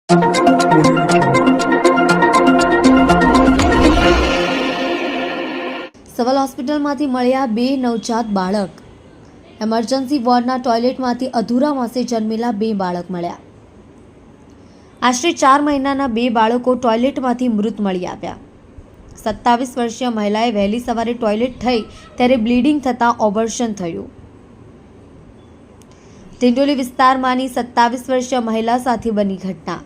Civil હોસ્પિટલમાંથી મળ્યા 2 નવજાત બાળક. એમરજન્સી વોર્ડના ટોયલેટમાંથી અધૂરા માસે જન્મેલા 2 બાળક મળ્યા. આશરે 4 મહિનાના 2 બાળકો ટોયલેટમાંથી મૃત મળી આવ્યા. 27 વર્ષીય મહિલાએ વહેલી સવારે ટોયલેટ થઈ ત્યારે બ્લીડિંગ થતાં ઓપરેશન થયું. ડિંડોલી વિસ્તારમાંની 27 વર્ષીય મહિલા સાથે બની ઘટના.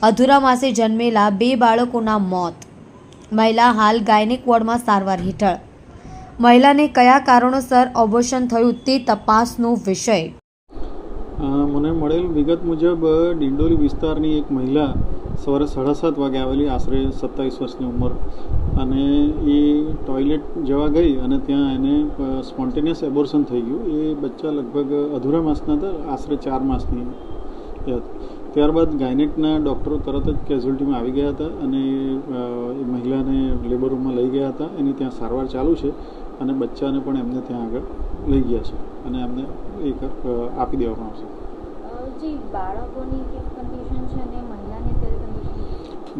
અધૂરા માસે જન્મેલા 2 બાળકોના મોત. મહિલા હાલ ગાયનેક વોર્ડમાં સારવાર હેઠળ. મહિલાને કયા કારણોસર ઓપરેશન થયું તે તપાસનો વિષય. મને મળેલ વિગત મુજબ ડિંડોલી વિસ્તારની એક મહિલા સવારે 7:30 વાગે આવેલી, આશરે 27 વર્ષની ઉંમર, અને એ ટોયલેટ જવા ગઈ અને ત્યાં એને સ્પોન્ટેનિયસ એબોર્શન થઈ ગયું. એ બચ્ચા લગભગ અધૂરા માસના હતા, આશરે 4 માસની હતી. ત્યારબાદ ગાયનેકના ડૉક્ટરો તરત જ કેઝ્યુઅલ્ટીમાં આવી ગયા હતા અને એ મહિલાને લેબર રૂમમાં લઈ ગયા હતા. એની ત્યાં સારવાર ચાલુ છે અને બચ્ચાને પણ એમને ત્યાં આગળ લઈ ગયા છે અને એમને એક આપી દેવામાં આવશે.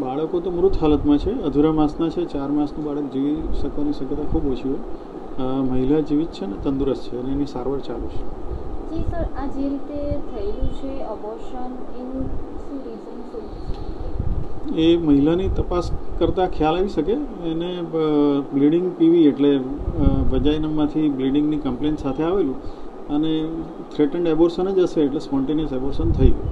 બાળકો તો મૃત હાલતમાં છે, અધૂરા માસના છે. 4 માસનું બાળક જીવી શકવાની શક્યતા ખૂબ ઓછી હોય. મહિલા જીવિત છે ને તંદુરસ્ત છે અને એની સારવાર ચાલુ છે. જી સર, આ જે રીતે થયેલું છે અબોર્શન, એનું શું રીઝન છે? એ મહિલાની તપાસ કરતાં ખ્યાલ આવી શકે. એને બ્લીડિંગ પીવી એટલે વજાઇનામાંથી બ્લીડિંગની કમ્પ્લેન સાથે આવેલું અને થ્રેટન્ડ એબોર્શન જ હશે એટલે સ્પોન્ટેનિયસ એબોર્શન થઈ ગયું.